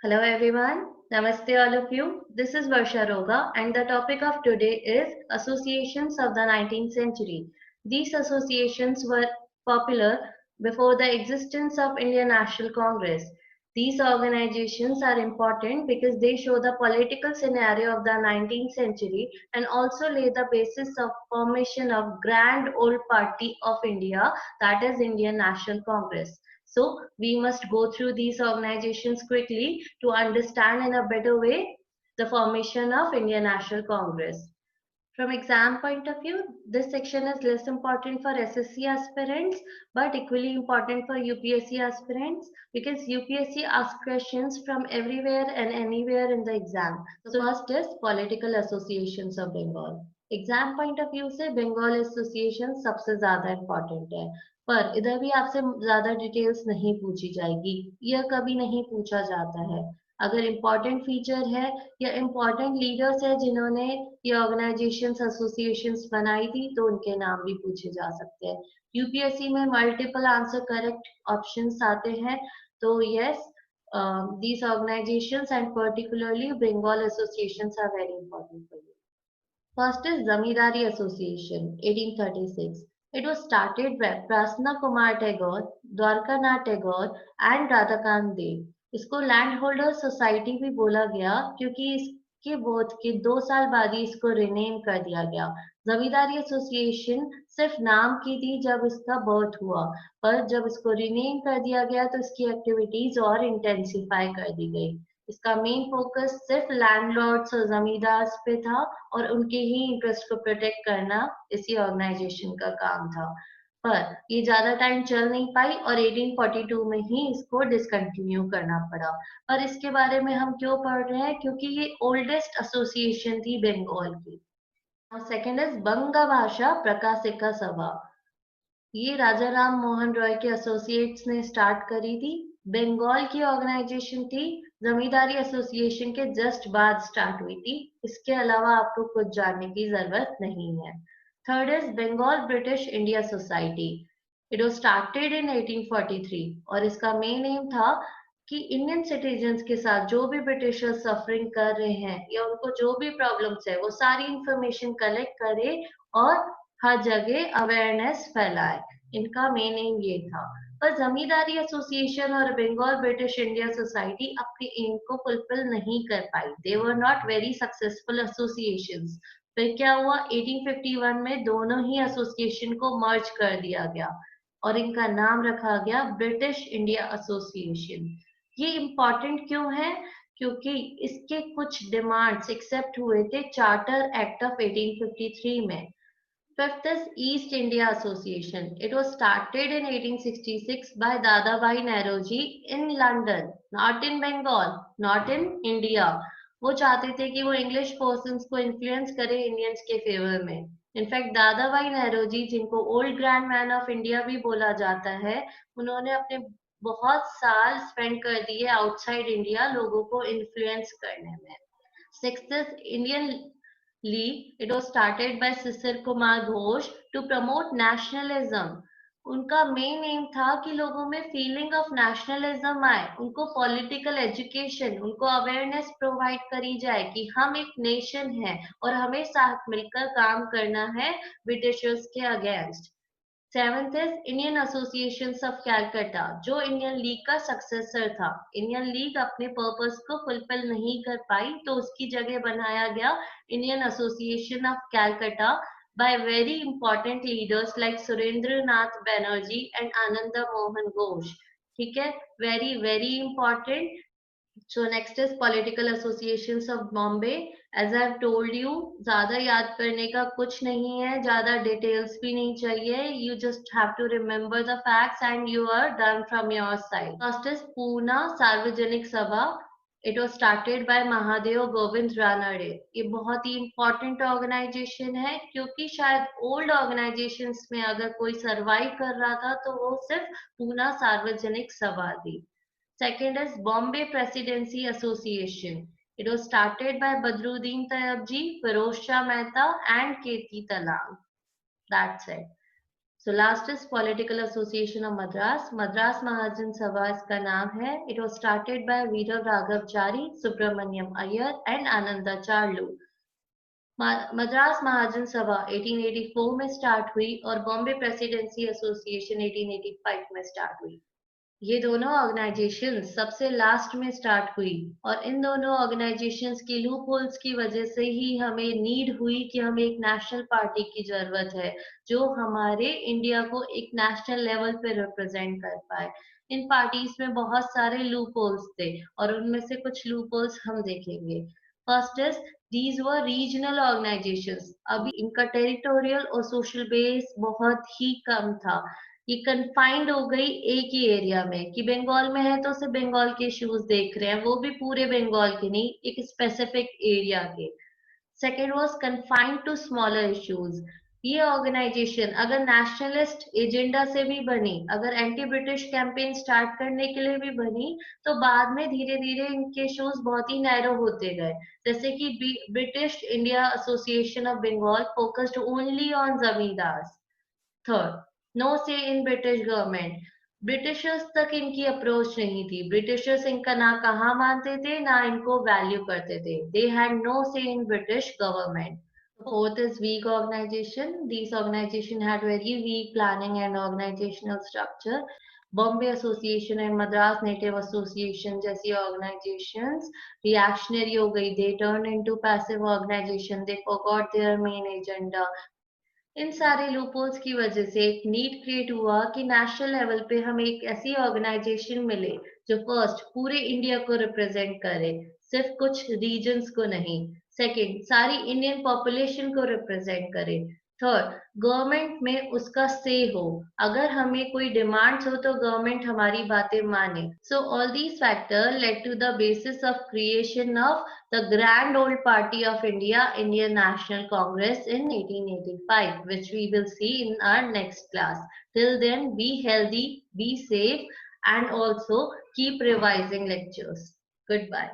Hello everyone. Namaste all of you. This is Varsha Roga and the topic of today is associations of the 19th century. These associations were popular before the existence of Indian National Congress. These organizations are important because they show the political scenario of the 19th century and also lay the basis of formation of Grand Old Party of India, that is Indian National Congress. So we must go through these organizations quickly to understand in a better way the formation of Indian National Congress. From exam point of view, this section is less important for SSC aspirants but equally important for UPSC aspirants because UPSC asks questions from everywhere and anywhere in the exam. So first is political associations of Bengal. Exam point of view से Bengal association सबसे ज्यादा important है पर इधर भी आपसे ज्यादा details नहीं पूछी जाएगी, यह कभी नहीं पूछा जाता है। अगर इम्पोर्टेंट फीचर है या इम्पोर्टेंट लीडर्स है जिन्होंने ये ऑर्गेनाइजेशंस एसोसिएशंस बनाई थी तो उनके नाम भी पूछे जा सकते हैं। यूपीएससी में मल्टीपल आंसर करेक्ट ऑप्शंस आते हैं, तो yes these organizations and particularly Bengal associations are very important for you. First is Zamindari Association, 1836. It was started by Prasna Kumar Tagore, Dwarkanath Tagore and Radhakant Dev. इसको land holder society भी बोला गया क्योंकि इसके बोध के 2 साल बाद ही इसको रिनेम कर दिया गया। जमींदारी एसोसिएशन सिर्फ नाम की थी जब इसका बर्थ हुआ, पर जब इसको रिनेम कर दिया गया तो इसकी एक्टिविटीज और इंटेंसिफाई कर दी गई। इसका मेन फोकस सिर्फ लैंडलॉर्ड्स और जमींदार पे था और उनके ही इंटरेस्ट को प्रोटेक्ट करना इसी ऑर्गेनाइजेशन का काम था। पर ये ज्यादा टाइम चल नहीं पाई और 1842 में ही इसको डिसकंटिन्यू करना पड़ा। पर इसके बारे में हम क्यों पढ़ रहे हैं, क्योंकि ये ओल्डेस्ट एसोसिएशन थी बंगाल की। सेकेंड इज बंग भाषा प्रकाशिका सभा। ये राजा राम मोहन रॉय के एसोसिएट्स ने स्टार्ट करी थी। बंगाल की ऑर्गेनाइजेशन थी, जमींदारी एसोसिएशन के जस्ट बाद स्टार्ट हुई थी। इसके अलावा आपको कुछ जानने की जरूरत नहीं है। Third is Bengal British India society. It was started in 1843 और इसका मेन एम था कि इंडियन सिटीजन्स के साथ जो भी ब्रिटिशर्स सफरिंग कर रहे हैं या उनको जो भी प्रॉब्लम्स है वो सारी इंफॉर्मेशन कलेक्ट करे और हर जगह अवेयरनेस फैलाए। इनका मेन एम ये था। पर जमींदारी एसोसिएशन और बंगाल ब्रिटिश इंडिया सोसाइटी अपने एम को फुलफिल नहीं कर पाई। They were not very successful associations. फिर क्या हुआ, 1851 में दोनों ही एसोसिएशन को मर्ज कर दिया गया और इनका नाम रखा गया ब्रिटिश इंडिया एसोसिएशन। ये इम्पोर्टेंट क्यों है, क्योंकि इसके कुछ डिमांड्स एक्सेप्ट हुए थे चार्टर एक्ट ऑफ 1853 में। Fifth is East India Association. It was started in 1866 by Dadabhai Nauroji in London, not in Bengal, not in India. वो चाहते थे कि वो इंग्लिश पर्सन्स को इन्फ्लुएंस करे इंडियंस के फेवर में। इनफैक्ट दादाभाई नौरोजी, जिनको old grand man of India भी बोला जाता है, उन्होंने अपने बहुत साल स्पेंड कर दिए आउटसाइड इंडिया लोगों को इन्फ्लुएंस करने में। Sixth is Indian League. It was started by Sisir Kumar Ghosh to promote nationalism. उनका मेन एम था कि लोगों में फीलिंग ऑफ नेशनलिज्म आए, उनको पॉलिटिकल एजुकेशन, उनको अवेयरनेस प्रोवाइड करी जाए कि हम एक नेशन है और हमें साथ मिलकर काम करना है ब्रिटिशर्स के against. Seventh is Indian association of Calcutta, जो इंडियन लीग का सक्सेसर था। इंडियन लीग अपने पर्पस को फुलफिल नहीं कर पाई तो उसकी जगह बनाया गया Indian association of Calcutta by very important leaders like Surendra Nath Banerjee and Anand Mohan Ghosh. ठीक है, very important। So next is political associations of Bombay. As I have told you, ज्यादा याद करने का कुछ नहीं है, ज्यादा डिटेल्स भी नहीं चाहिए। You just have to remember the facts and you are done from your side. First is Pune सार्वजनिक सभा। It was started by Mahadev Govind Ranade. ये बहुत ही इम्पोर्टेंट ऑर्गेनाइजेशन है क्योंकि शायद ओल्ड ऑर्गेनाइजेशंस में अगर कोई सरवाइव कर रहा था तो वो सिर्फ पूना सार्वजनिक सभा थी। Second is Bombay Presidency Association. It was started by Badruddin Tayyab ji, Feroz Shah Mehta and Kirti Talang. That's it. So last is Political Association of Madras. Madras Mahajan Sabha इसका नाम है. It was started by Veera Raghavchari, Subramaniam Iyer and Anandacharlu. Madras महाजन सभा 1884 में start हुई और Bombay presidency association 1885 में start हुई. ये दोनों ऑर्गेनाइजेशंस सबसे लास्ट में स्टार्ट हुई और इन दोनों ऑर्गेनाइजेशंस की लूप होल्स की वजह से ही हमें नीड हुई कि हमें एक नेशनल पार्टी की जरूरत है जो हमारे इंडिया को एक नेशनल लेवल पे रिप्रेजेंट कर पाए. इन पार्टीज में बहुत सारे लूप होल्स थे और उनमें से कुछ लूप होल्स हम देखेंगे. First is these were regional organisations. अभी इनका टेरिटोरियल और सोशल बेस बहुत ही कम था. ये कन्फाइंड हो गई एक ही एरिया में कि बंगाल में है तो सिर्फ बंगाल के इश्यूज देख रहे हैं, वो भी पूरे बंगाल के नहीं, एक स्पेसिफिक एरिया के. Second was confined to smaller issues. ये ऑर्गेनाइजेशन अगर नेशनलिस्ट एजेंडा से भी बनी, अगर एंटी ब्रिटिश कैंपेन स्टार्ट करने के लिए भी बनी, तो बाद में धीरे धीरे इनके इश्यूज बहुत ही नैरो होते गए. जैसे कि British India association of Bengal focused only on zamindars. Third, no से इन ब्रिटिश गवर्नमेंट. ब्रिटिशर्स तक इनकी अप्रोच नहीं थी. ब्रिटिशर्स इनका ना कहाँ मानते थे ना इनको वैल्यू करते थे. दे हैड नो से in British government. Fourth is weak organization. These organization had very weak planning and organizational structure. Bombay Association and Madras Native Association जैसी organizations reactionary हो गई. They turned into passive organization. They forgot their main agenda. इन सारे loopholes की वजह से एक need create हुआ कि नेशनल लेवल पे हमें एक ऐसी ऑर्गेनाइजेशन मिले जो फर्स्ट पूरे इंडिया को रिप्रेजेंट करे, सिर्फ कुछ रीजन्स को नहीं. सेकंड, सारी इंडियन पॉपुलेशन को रिप्रेजेंट करे. थर्ड, गवर्नमेंट में उसका से हो. अगर हमें कोई डिमांड्स हो तो गवर्नमेंट हमारी बातें माने. So all these factor led to the basis of creation of the Grand Old Party of India, Indian National Congress in 1885, which we will see in our next class. Till then, be healthy, be safe, and also keep revising lectures. Goodbye.